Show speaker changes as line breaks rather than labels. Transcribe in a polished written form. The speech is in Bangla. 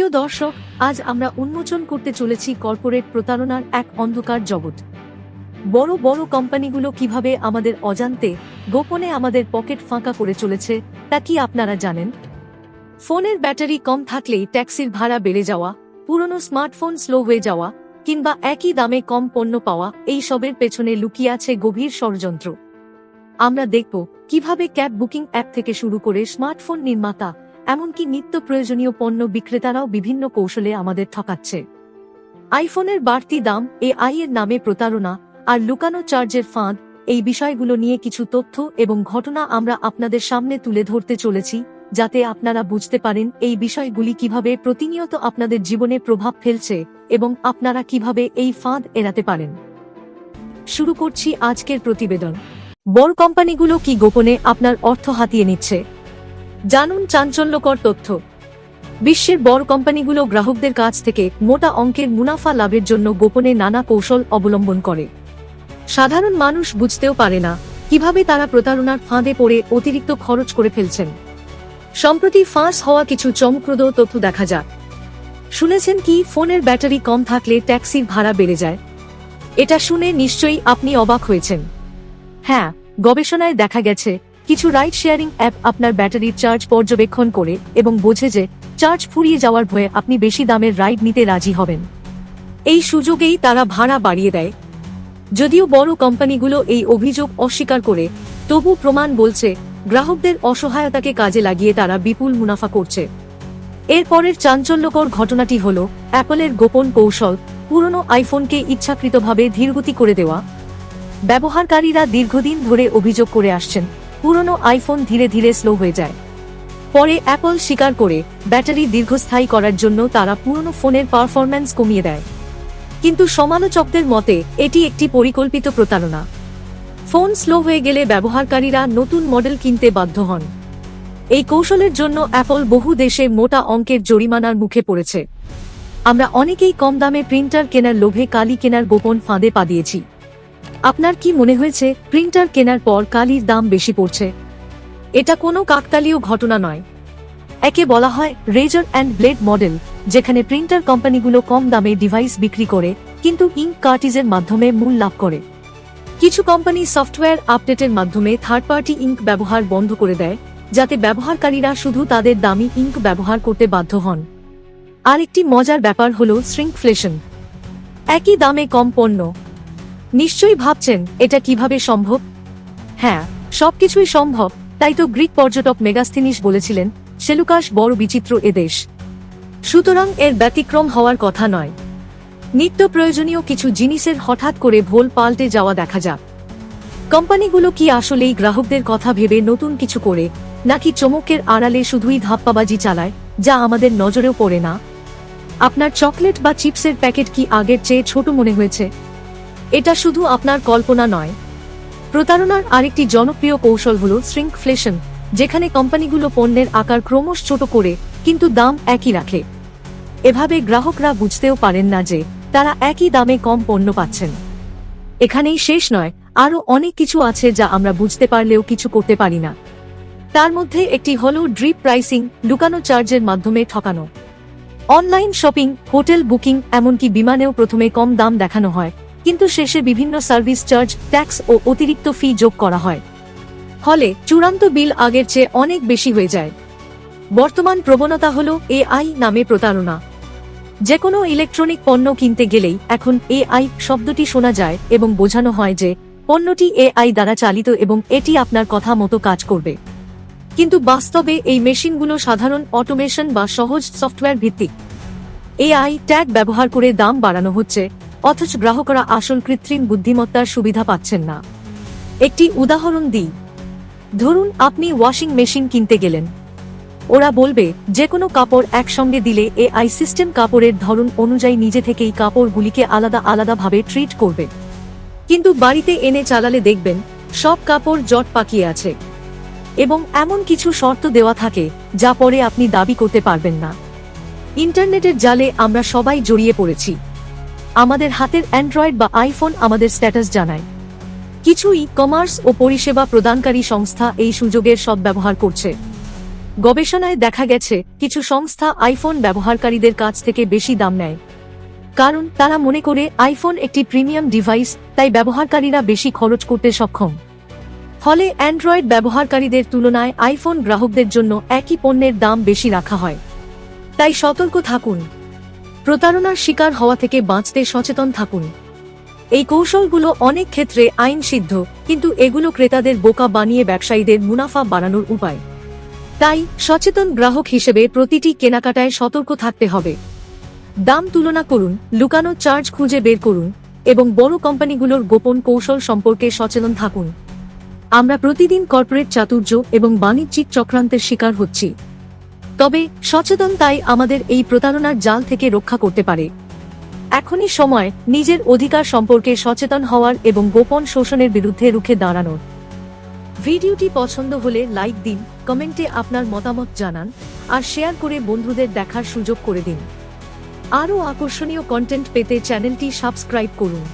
প্রিয় দর্শক, আজ আমরা উন্মোচন করতে চলেছি কর্পোরেট প্রতারণার এক অন্ধকার জগৎ। বড় বড় কোম্পানিগুলো কিভাবে আমাদের অজান্তে গোপনে আমাদের পকেট ফাঁকা করে চলেছে তা কি আপনারা জানেন? ফোনের ব্যাটারি কম থাকলেই ট্যাক্সির ভাড়া বেড়ে যাওয়া, পুরনো স্মার্টফোন স্লো হয়ে যাওয়া কিংবা একই দামে কম পণ্য পাওয়া, এই সবের পেছনে লুকিয়ে আছে গভীর ষড়যন্ত্র। আমরা দেখব কিভাবে ক্যাব বুকিং অ্যাপ থেকে শুরু করে স্মার্টফোন নির্মাতা এমনকি নিত্য প্রয়োজনীয় পণ্য বিক্রেতারাও বিভিন্ন কৌশলে আমাদের ঠকাচ্ছে। আইফোনের বাড়তি দাম, এআই এর নামে প্রতারণা আর লুকানো চার্জের ফাঁদ, এই বিষয়গুলো নিয়ে কিছু তথ্য এবং ঘটনা আমরা আপনাদের সামনে তুলে ধরতে চলেছি, যাতে আপনারা বুঝতে পারেন এই বিষয়গুলি কিভাবে প্রতিনিয়ত আপনাদের জীবনে প্রভাব ফেলছে এবং আপনারা কিভাবে এই ফাঁদ এড়াতে পারেন। শুরু করছি আজকের প্রতিবেদন। বড় কোম্পানিগুলো কি গোপনে আপনার অর্থ হাতিয়ে নিচ্ছে? জানুন চাঞ্চল্যকর তথ্য। বিশ্বের বড় কোম্পানিগুলো গ্রাহকদের কাছ থেকে মোটা অঙ্কের মুনাফা লাভের জন্য গোপনে নানা কৌশল অবলম্বন করে। সাধারণ মানুষ বুঝতেও পারে না কিভাবে তারা প্রতারণার ফাঁদে পড়ে অতিরিক্ত খরচ করে ফেলছেন। সম্প্রতি ফাঁস হওয়া কিছু চমকপ্রদ তথ্য দেখা যাক। শুনেছেন কি ফোনের ব্যাটারি কম থাকলে ট্যাক্সির ভাড়া বেড়ে যায়? এটা শুনে নিশ্চয়ই আপনি অবাক হয়েছেন। হ্যাঁ, গবেষণায় দেখা গেছে কিছু রাইড শেয়ারিং অ্যাপ আপনার ব্যাটারির চার্জ পর্যবেক্ষণ করে এবং বোঝে যে চার্জ ফুরিয়ে যাওয়ার ভয়ে আপনি বেশি দামের রাইড নিতে রাজি হবেন। এই সুযোগেই তারা ভাড়া বাড়িয়ে দেয়। যদিও বড় কোম্পানিগুলো এই অভিযোগ অস্বীকার করে, তবু প্রমাণ বলছে গ্রাহকদের অসহায়তাকে কাজে লাগিয়ে তারা বিপুল মুনাফা করছে। এরপরের চাঞ্চল্যকর ঘটনাটি হল অ্যাপলের গোপন কৌশল, পুরনো আইফোনকে ইচ্ছাকৃতভাবে ধীরগতি করে দেওয়া। ব্যবহারকারীরা দীর্ঘদিন ধরে অভিযোগ করে আসছেন পুরনো আইফোন ধীরে ধীরে স্লো হয়ে যায়। পরে অ্যাপল স্বীকার করে ব্যাটারি দীর্ঘস্থায়ী করার জন্য তারা পুরনো ফোনের পারফরম্যান্স কমিয়ে দেয়। কিন্তু সমালোচকদের মতে এটি একটি পরিকল্পিত প্রতারণা। ফোন স্লো হয়ে গেলে ব্যবহারকারীরা নতুন মডেল কিনতে বাধ্য হন। এই কৌশলের জন্য অ্যাপল বহু দেশে মোটা অঙ্কের জরিমানার মুখে পড়েছে। আমরা অনেকেই কম দামে প্রিন্টার কেনার লোভে কালি কেনার গোপন ফাঁদে পা দিয়েছি। আপনার কি মনে হয়েছে প্রিন্টার কেনার পর কালির দাম বেশি পড়ছে? এটা কোনো কাকতালীয় ঘটনা নয়। একে বলা হয় রেজর অ্যান্ড ব্লেড মডেল, যেখানে প্রিন্টার কোম্পানিগুলো কম দামে ডিভাইস বিক্রি করে কিন্তু ইঙ্ক কার্টিজের মাধ্যমে মূল লাভ করে। কিছু কোম্পানি সফটওয়্যার আপডেটের মাধ্যমে থার্ড পার্টি ইঙ্ক ব্যবহার বন্ধ করে দেয়, যাতে ব্যবহারকারীরা শুধু তাদের দামি ইঙ্ক ব্যবহার করতে বাধ্য হন। আরেকটি মজার ব্যাপার হল শ্রিঙ্কফ্লেশন। একই দামে কম পণ্য। নিশ্চয়ই ভাবছেন এটা কিভাবে সম্ভব? হ্যাঁ, সবকিছুই সম্ভব। তাই তো গ্রিক পর্যটক মেগাস্থিনিস বলেছিলেন, সেলুকাস বড় বিচিত্র এদেশ। সুতরাং এর ব্যতিক্রম হওয়ার কথা নয়। নিত্য প্রয়োজনীয় কিছু জিনিসের হঠাৎ করে ভোল পাল্টে যাওয়া দেখা যাক। কোম্পানিগুলো কি আসলেই গ্রাহকদের কথা ভেবে নতুন কিছু করে, নাকি চমকের আড়ালে শুধুই ধাপ্পাবাজি চালায় যা আমাদের নজরেও পড়ে না? আপনার চকলেট বা চিপসের প্যাকেট কি আগের চেয়ে ছোট মনে হয়েছে? এটা শুধু আপনার কল্পনা নয়। প্রতারণার আরেকটি জনপ্রিয় কৌশল হল শ্রিঙ্কফ্লেশন, যেখানে কোম্পানিগুলো পণ্যের আকার ক্রমশ ছোট করে কিন্তু দাম একই রাখে। এভাবে গ্রাহকরা বুঝতেও পারেন না যে তারা একই দামে কম পণ্য পাচ্ছেন। এখানেই শেষ নয়, আরও অনেক কিছু আছে যা আমরা বুঝতে পারলেও কিছু করতে পারি না। তার মধ্যে একটি হল ড্রিপ প্রাইসিং, লুকানো চার্জের মাধ্যমে ঠকানো। অনলাইন শপিং, হোটেল বুকিং, এমনকি বিমানেও প্রথমে কম দাম দেখানো হয়, কিন্তু শেষে বিভিন্ন সার্ভিস চার্জ, ট্যাক্স ও অতিরিক্ত ফি যোগ করা হয়। ফলে চূড়ান্ত বিল আগের চেয়ে অনেক বেশি হয়ে যায়। বর্তমান প্রবণতা হল এআই নামে প্রতারণা। যে কোনো ইলেকট্রনিক পণ্য কিনতে গেলেই এখন এআই শব্দটি শোনা যায় এবং বোঝানো হয় যে পণ্যটি এআই দ্বারা চালিত এবং এটি আপনার কথা মতো কাজ করবে। কিন্তু বাস্তবে এই মেশিনগুলো সাধারণ অটোমেশন বা সহজ সফটওয়্যার ভিত্তিক। এআই ট্যাগ ব্যবহার করে দাম বাড়ানো হচ্ছে, অথচ গ্রাহকরা আসল কৃত্রিম বুদ্ধিমত্তার সুবিধা পাচ্ছেন না। একটি উদাহরণ দিই। ধরুন আপনি ওয়াশিং মেশিন কিনতে গেলেন। ওরা বলবে যে কোনো কাপড় একসঙ্গে দিলে এআই সিস্টেম কাপড়ের ধরন অনুযায়ী নিজে থেকেই কাপড়গুলিকে আলাদা আলাদাভাবে ট্রিট করবে। কিন্তু বাড়িতে এনে চালালে দেখবেন সব কাপড় জট পাকিয়ে আছে এবং এমন কিছু শর্ত দেওয়া থাকে যা পরে আপনি দাবি করতে পারবেন না। ইন্টারনেটের জালে আমরা সবাই জড়িয়ে পড়েছি। আমাদের হাতের অ্যান্ড্রয়েড বা আইফোন আমাদের স্ট্যাটাস জানায়। কিছু ই কমার্স ও পরিষেবা প্রদানকারী সংস্থা এই সুযোগের সদ্ব্যবহার করছে। গবেষণায় দেখা গেছে কিছু সংস্থা আইফোন ব্যবহারকারীদের কাছ থেকে বেশি দাম নেয়, কারণ তারা মনে করে আইফোন একটি প্রিমিয়াম ডিভাইস, তাই ব্যবহারকারীরা বেশি খরচ করতে সক্ষম। ফলে অ্যান্ড্রয়েড ব্যবহারকারীদের তুলনায় আইফোন গ্রাহকদের জন্য একই পণ্যের দাম বেশি রাখা হয়। তাই সতর্ক থাকুন, প্রতারণার শিকার হওয়া থেকে বাঁচতে সচেতন থাকুন। এই কৌশলগুলো অনেক ক্ষেত্রে আইনসিদ্ধ, কিন্তু এগুলো ক্রেতাদের বোকা বানিয়ে ব্যবসায়ীদের মুনাফা বাড়ানোর উপায়। তাই সচেতন গ্রাহক হিসেবে প্রতিটি কেনাকাটায় সতর্ক থাকতে হবে। দাম তুলনা করুন, লুকানো চার্জ খুঁজে বের করুন এবং বড় কোম্পানিগুলোর গোপন কৌশল সম্পর্কে সচেতন থাকুন। আমরা প্রতিদিন কর্পোরেট চাতুর্য এবং বাণিজ্যিক চক্রান্তের শিকার হচ্ছি, তবে সচেতনতাই আমাদের এই প্রতারণার জাল থেকে রক্ষা করতে পারে। এখনই সময় নিজের অধিকার সম্পর্কে সচেতন হওয়ার এবং গোপন শোষণের বিরুদ্ধে রুখে দাঁড়ানোর। ভিডিওটি পছন্দ হলে লাইক দিন, কমেন্টে আপনার মতামত জানান আর শেয়ার করে বন্ধুদের দেখার সুযোগ করে দিন। আরও আকর্ষণীয় কন্টেন্ট পেতে চ্যানেলটি সাবস্ক্রাইব করুন।